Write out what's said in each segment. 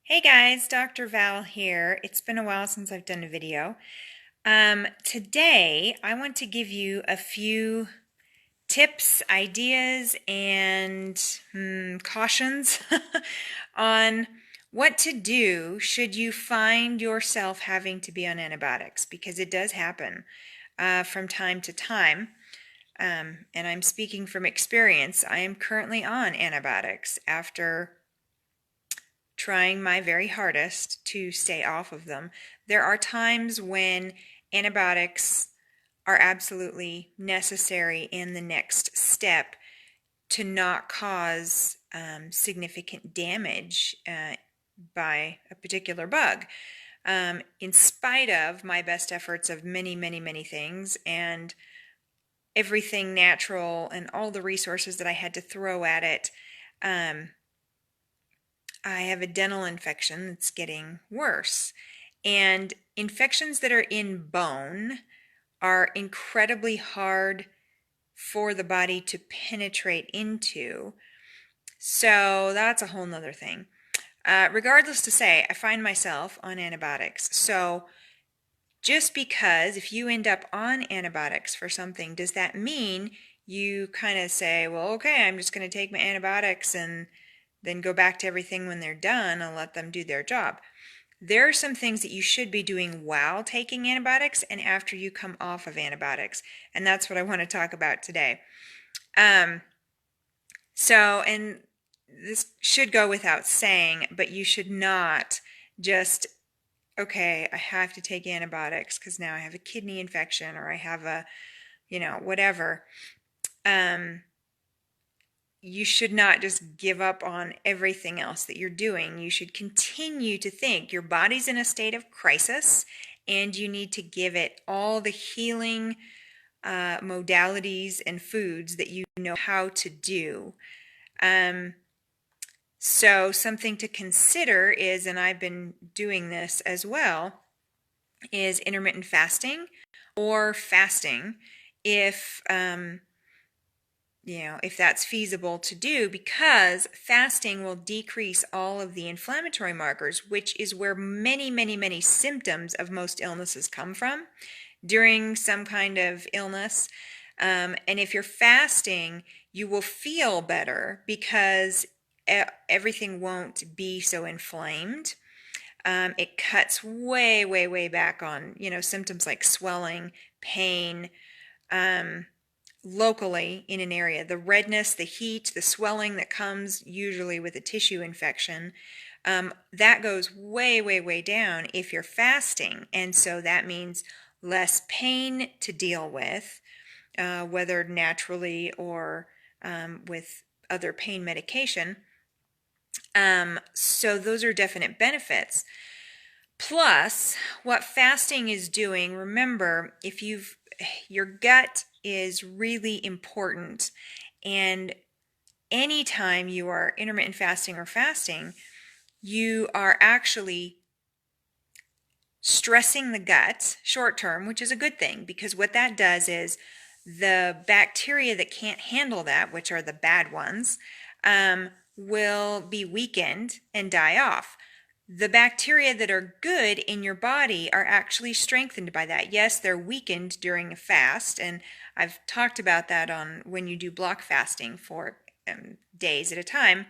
Hey guys, Dr. Val here. It's been a while since I've done a video. Today I want to give you a few tips, ideas, and cautions on what to do should you find yourself having to be on antibiotics, because it does happen from time to time. And I'm speaking from experience. I am currently on antibiotics after trying my very hardest to stay off of them. There are times when antibiotics are absolutely necessary in the next step to not cause significant damage by a particular bug. In spite of my best efforts of many things and everything natural and all the resources that I had to throw at it, I have a dental infection that's getting worse. And infections that are in bone are incredibly hard for the body to penetrate into. So that's a whole nother thing. Regardless to say, I find myself on antibiotics. So just because if you end up on antibiotics for something, does that mean you kind of say, well, okay, I'm just going to take my antibiotics and then go back to everything when they're done and let them do their job? There are some things that you should be doing while taking antibiotics and after you come off of antibiotics, and that's what I want to talk about today. And this should go without saying, but you should not just, okay, I have to take antibiotics because now I have a kidney infection or I have a, whatever. You should not just give up on everything else that you're doing. You should continue to think your body's in a state of crisis and you need to give it all the healing modalities and foods that you know how to do. So something to consider is, and I've been doing this as well, is intermittent fasting or fasting if if that's feasible to do, because fasting will decrease all of the inflammatory markers, which is where many symptoms of most illnesses come from during some kind of illness. And if you're fasting, you will feel better because everything won't be so inflamed. It cuts way back on, symptoms like swelling, pain, locally in an area. The redness, the heat, the swelling that comes usually with a tissue infection, that goes way down if you're fasting. And so that means less pain to deal with, whether naturally or with other pain medication. So those are definite benefits. Plus, what fasting is doing, remember, your gut is really important, and anytime you are intermittent fasting or fasting, you are actually stressing the gut short term, which is a good thing, because what that does is the bacteria that can't handle that, which are the bad ones, will be weakened and die off. The bacteria that are good in your body are actually strengthened by that. Yes, they're weakened during a fast, and I've talked about that on when you do block fasting for days at a time.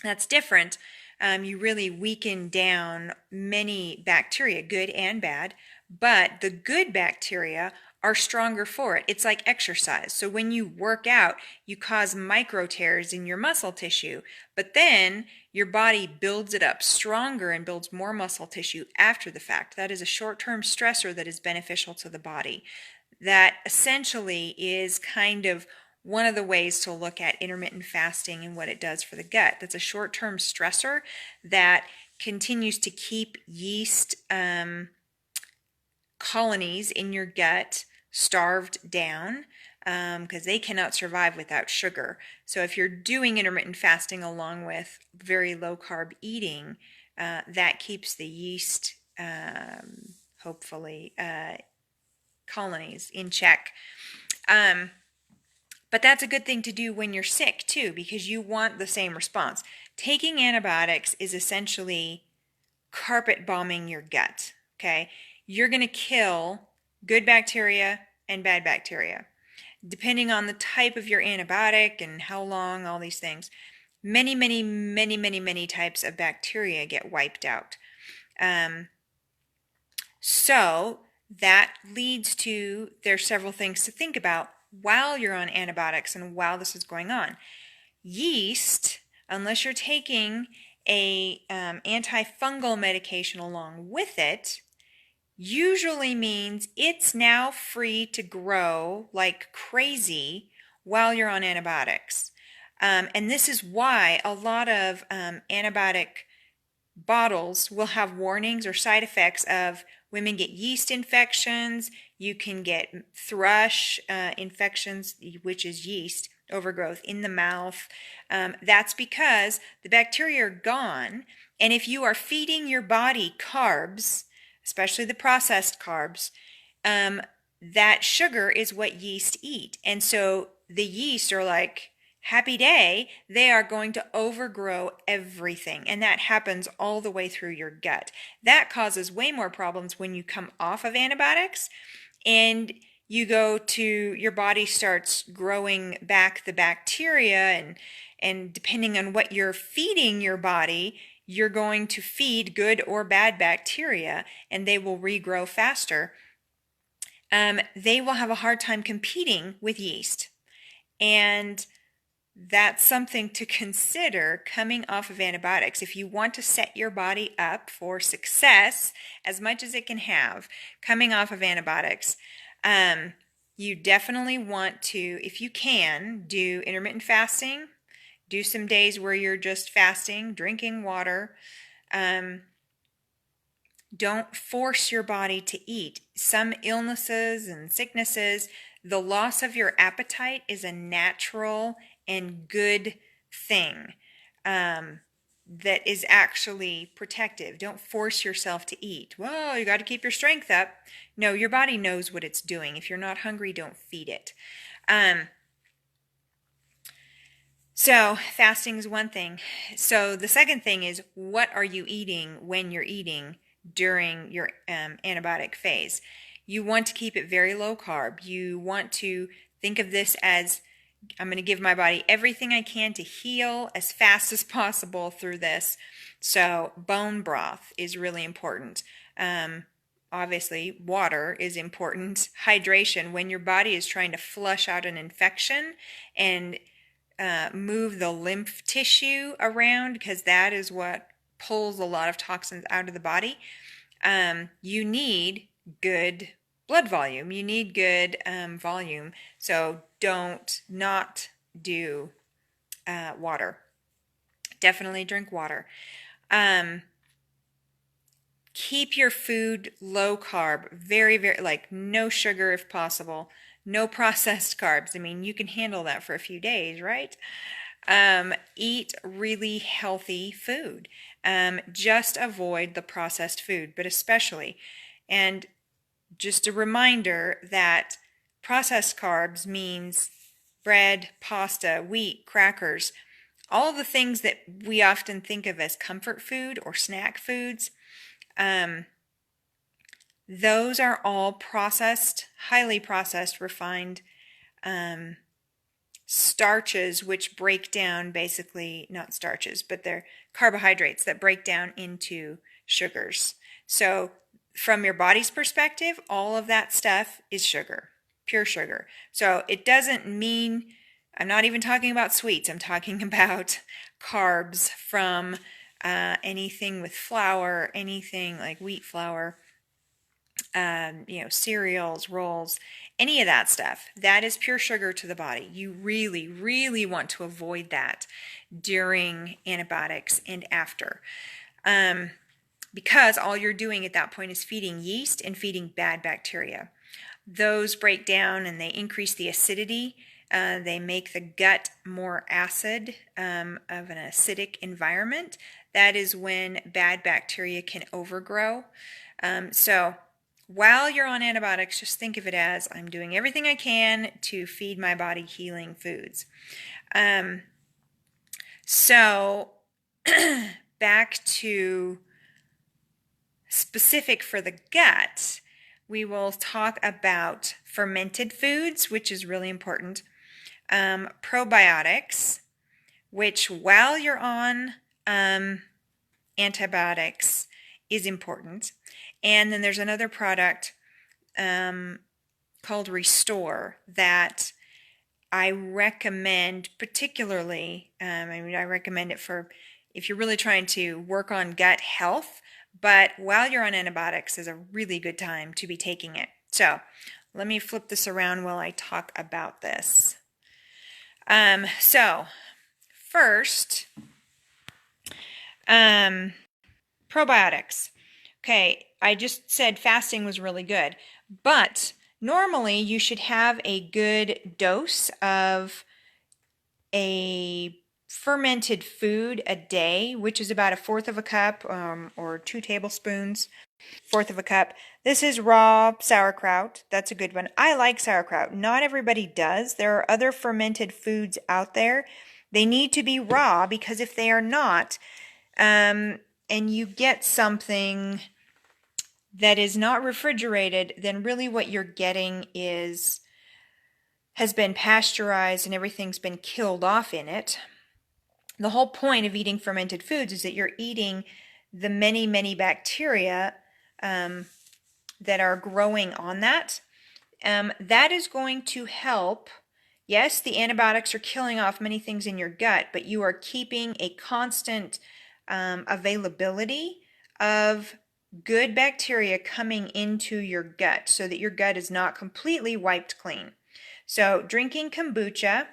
That's different. You really weaken down many bacteria, good and bad, but the good bacteria are stronger for it. It's like exercise. So when you work out, you cause micro tears in your muscle tissue, but then your body builds it up stronger and builds more muscle tissue after the fact. That is a short-term stressor that is beneficial to the body. That essentially is kind of one of the ways to look at intermittent fasting and what it does for the gut. That's a short-term stressor that continues to keep yeast colonies in your gut starved down, because they cannot survive without sugar. So if you're doing intermittent fasting along with very low carb eating, that keeps the yeast, hopefully, colonies in check. But that's a good thing to do when you're sick too, because you want the same response. taking antibiotics is essentially carpet bombing your gut, okay? You're going to kill good bacteria and bad bacteria. Depending on the type of your antibiotic and how long, all these things, many types of bacteria get wiped out. So that leads to, there's several things to think about while you're on antibiotics and while this is going on. Yeast, unless you're taking a antifungal medication along with it, usually means it's now free to grow like crazy while you're on antibiotics. And this is why a lot of antibiotic bottles will have warnings or side effects of women get yeast infections, you can get thrush infections, which is yeast overgrowth in the mouth. That's because the bacteria are gone, and if you are feeding your body carbs, especially the processed carbs, that sugar is what yeast eat. And so the yeast are like, happy day, they are going to overgrow everything. And that happens all the way through your gut. That causes way more problems when you come off of antibiotics and you go to, your body starts growing back the bacteria, and depending on what you're feeding your body, you're going to feed good or bad bacteria, and they will regrow faster. They will have a hard time competing with yeast. And that's something to consider coming off of antibiotics. If you want to set your body up for success as much as it can have, coming off of antibiotics, you definitely want to, if you can, do intermittent fasting. Do some days where you're just fasting, drinking water. Don't force your body to eat. Some illnesses and sicknesses, the loss of your appetite is a natural and good thing that is actually protective. Don't force yourself to eat. Well, you got to keep your strength up. No, your body knows what it's doing. If you're not hungry, don't feed it. So fasting is one thing. So the second thing is, what are you eating when you're eating during your antibiotic phase? You want to keep it very low carb. You want to think of this as, I'm going to give my body everything I can to heal as fast as possible through this. So bone broth is really important. Obviously, water is important. Hydration, when your body is trying to flush out an infection and move the lymph tissue around, because that is what pulls a lot of toxins out of the body. You need good blood volume. You need good volume. So don't not do water. Definitely drink water. Keep your food low carb, very, like no sugar if possible, no processed carbs. I mean, you can handle that for a few days, right? Eat really healthy food. Just avoid the processed food, but especially, and just a reminder that processed carbs means bread, pasta, wheat, crackers, all the things that we often think of as comfort food or snack foods. Those are all processed, highly processed, refined starches, which break down, basically, not starches, but they're carbohydrates that break down into sugars. So from your body's perspective, all of that stuff is sugar, pure sugar. So it doesn't mean, I'm not even talking about sweets, I'm talking about carbs from anything with flour, anything like wheat flour, cereals, rolls, any of that stuff. That is pure sugar to the body. You really want to avoid that during antibiotics and after. Because all you're doing at that point is feeding yeast and feeding bad bacteria. Those break down and they increase the acidity. They make the gut more acid, of an acidic environment. That is when bad bacteria can overgrow. So while you're on antibiotics, just think of it as, I'm doing everything I can to feed my body healing foods. So back to specific for the gut, we will talk about fermented foods, which is really important, probiotics, which while you're on antibiotics is important. And then there's another product called Restore that I recommend particularly. I recommend it for if you're really trying to work on gut health, but while you're on antibiotics is a really good time to be taking it. So let me flip this around while I talk about this. So first, probiotics. Okay, I just said fasting was really good, but normally you should have a good dose of a fermented food a day, which is about 1/4 of a cup or 2 tablespoons, 1/4 of a cup. This is raw sauerkraut. That's a good one. I like sauerkraut. Not everybody does. There are other fermented foods out there. They need to be raw because if they are not, and you get something that is not refrigerated, then really what you're getting has been pasteurized and everything's been killed off in it. The whole point of eating fermented foods is that you're eating the many, many bacteria that are growing on that. That is going to help. Yes, the antibiotics are killing off many things in your gut, but you are keeping a constant availability of good bacteria coming into your gut so that your gut is not completely wiped clean. So drinking kombucha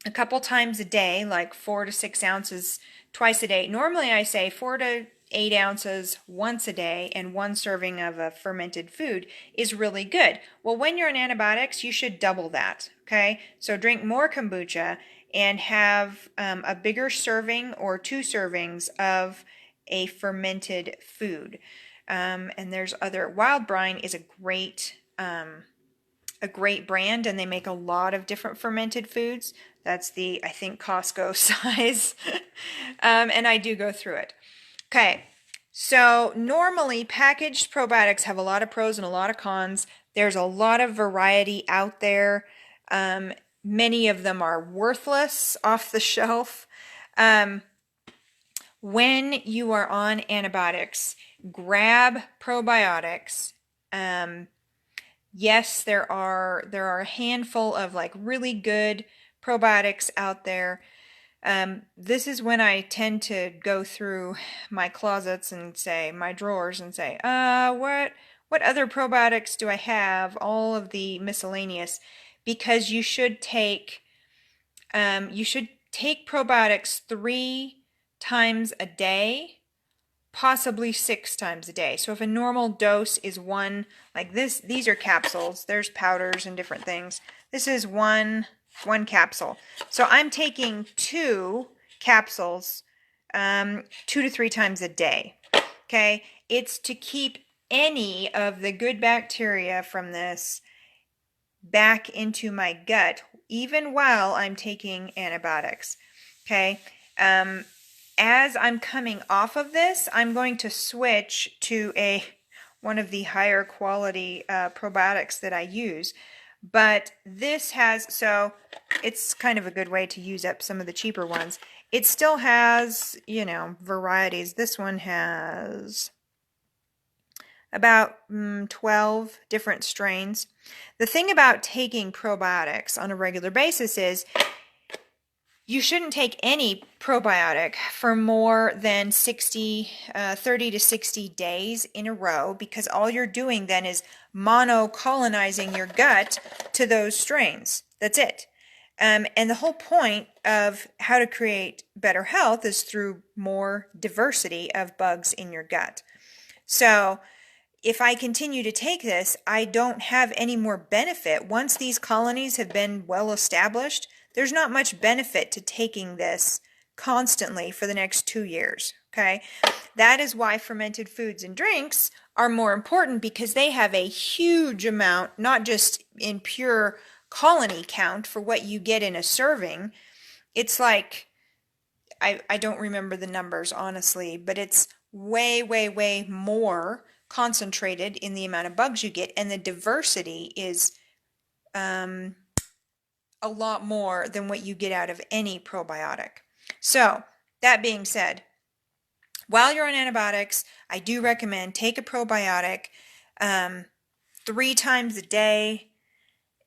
a couple times a day, like 4 to 6 ounces twice a day. Normally I say 4 to 8 ounces once a day, and 1 serving of a fermented food is really good. Well, when you're on antibiotics, you should double that, okay? So drink more kombucha and have a bigger serving or 2 servings of a fermented food. And there's other, Wild Brine is a great brand, and they make a lot of different fermented foods. That's the, I think, Costco size. And I do go through it. Okay, so normally packaged probiotics have a lot of pros and a lot of cons. There's a lot of variety out there. Many of them are worthless off the shelf. When you are on antibiotics, grab probiotics. Yes, there are a handful of like really good probiotics out there. This is when I tend to go through my closets and say, my drawers and say, what other probiotics do I have? All of the miscellaneous, because you should take probiotics 3 times a day, possibly 6 times a day. So if a normal dose is 1, like this, these are capsules, there's powders and different things. This is one capsule. So I'm taking 2 capsules 2 to 3 times a day. Okay, it's to keep any of the good bacteria from this back into my gut, even while I'm taking antibiotics. Okay, as I'm coming off of this, I'm going to switch to one of the higher quality probiotics that I use. But this has, so it's kind of a good way to use up some of the cheaper ones. It still has, varieties. This one has about 12 different strains. The thing about taking probiotics on a regular basis is you shouldn't take any probiotic for more than 30 to 60 days in a row, because all you're doing then is monocolonizing your gut to those strains. That's it. And the whole point of how to create better health is through more diversity of bugs in your gut. So if I continue to take this, I don't have any more benefit. Once these colonies have been well established, there's not much benefit to taking this constantly for the next 2 years, okay? That is why fermented foods and drinks are more important, because they have a huge amount, not just in pure colony count for what you get in a serving. It's like I don't remember the numbers honestly, but it's way, way, way more concentrated in the amount of bugs you get, and the diversity is a lot more than what you get out of any probiotic. So, that being said, while you're on antibiotics, I do recommend take a probiotic 3 times a day.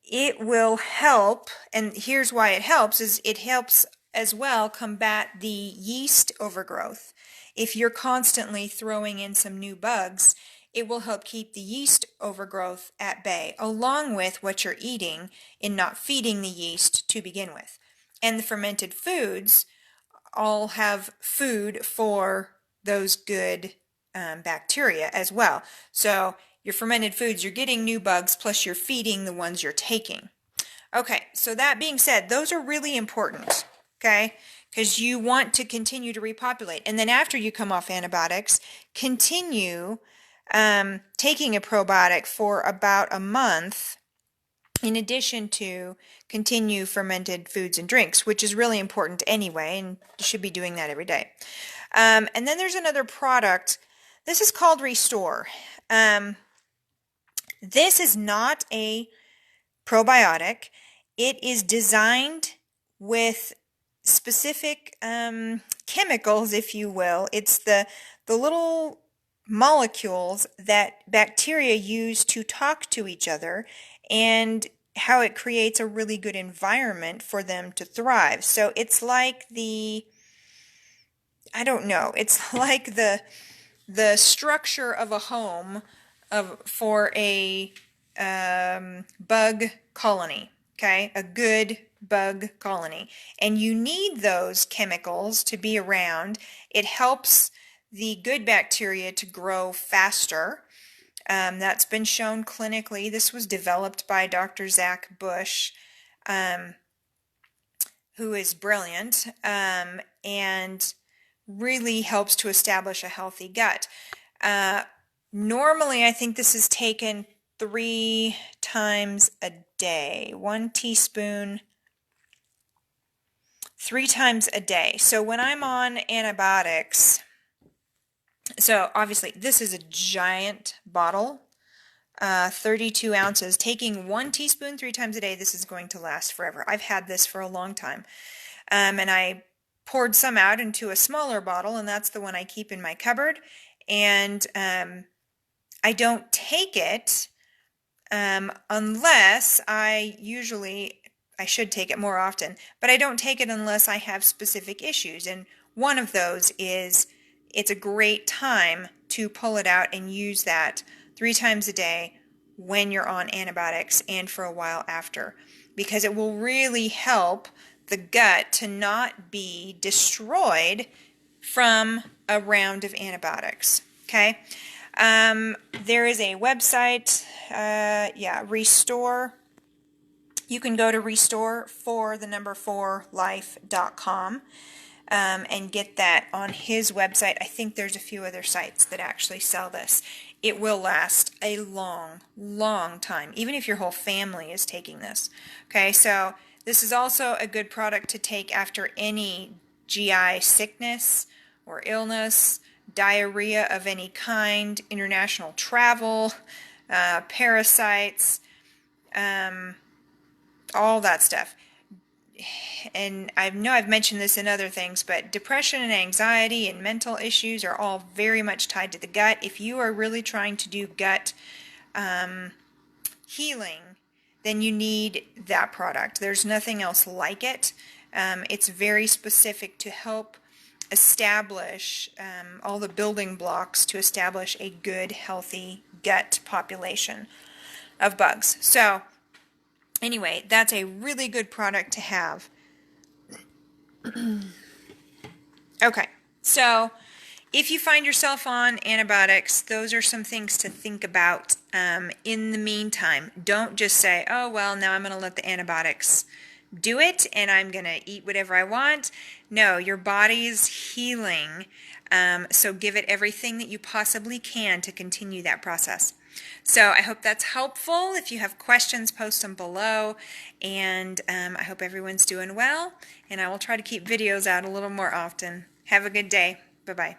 It will help, and here's why it helps, is it helps as well combat the yeast overgrowth. If you're constantly throwing in some new bugs, it will help keep the yeast overgrowth at bay, along with what you're eating in not feeding the yeast to begin with. And the fermented foods all have food for those good bacteria as well. So your fermented foods, you're getting new bugs, plus you're feeding the ones you're taking. Okay, so that being said, those are really important, okay? Because you want to continue to repopulate. And then after you come off antibiotics, continue taking a probiotic for about a month, in addition to continue fermented foods and drinks, which is really important anyway, and you should be doing that every day. And then there's another product. This is called Restore. This is not a probiotic. It is designed with specific chemicals, if you will. It's the little molecules that bacteria use to talk to each other, and how it creates a really good environment for them to thrive. So it's like it's like the structure of a home for a bug colony, okay? A good bug colony. And you need those chemicals to be around. It helps the good bacteria to grow faster. That's been shown clinically. This was developed by Dr. Zach Bush, who is brilliant, and really helps to establish a healthy gut. Normally, I think this is taken 3 times a day, 1 teaspoon, 3 times a day. So when I'm on antibiotics, so obviously this is a giant bottle, 32 ounces. Taking 1 teaspoon 3 times a day, this is going to last forever. I've had this for a long time. And I poured some out into a smaller bottle, and that's the one I keep in my cupboard. And I don't take it unless I should take it more often, but I don't take it unless I have specific issues. And one of those is it's a great time to pull it out and use that 3 times a day when you're on antibiotics and for a while after, because it will really help the gut to not be destroyed from a round of antibiotics. Okay? There is a website, Restore. You can go to restore4life.com and get that on his website. I think there's a few other sites that actually sell this. It will last a long, long time, even if your whole family is taking this. Okay, so this is also a good product to take after any GI sickness or illness, diarrhea of any kind, international travel, parasites, all that stuff. And I know I've mentioned this in other things, but depression and anxiety and mental issues are all very much tied to the gut. If you are really trying to do gut healing, then you need that product. There's nothing else like it. It's very specific to help establish all the building blocks to establish a good, healthy gut population of bugs. So anyway, that's a really good product to have. Okay, so if you find yourself on antibiotics, those are some things to think about in the meantime. Don't just say, oh, well, now I'm going to let the antibiotics do it and I'm going to eat whatever I want. No, your body's healing, so give it everything that you possibly can to continue that process. So I hope that's helpful. If you have questions, post them below. And I hope everyone's doing well. And I will try to keep videos out a little more often. Have a good day. Bye-bye.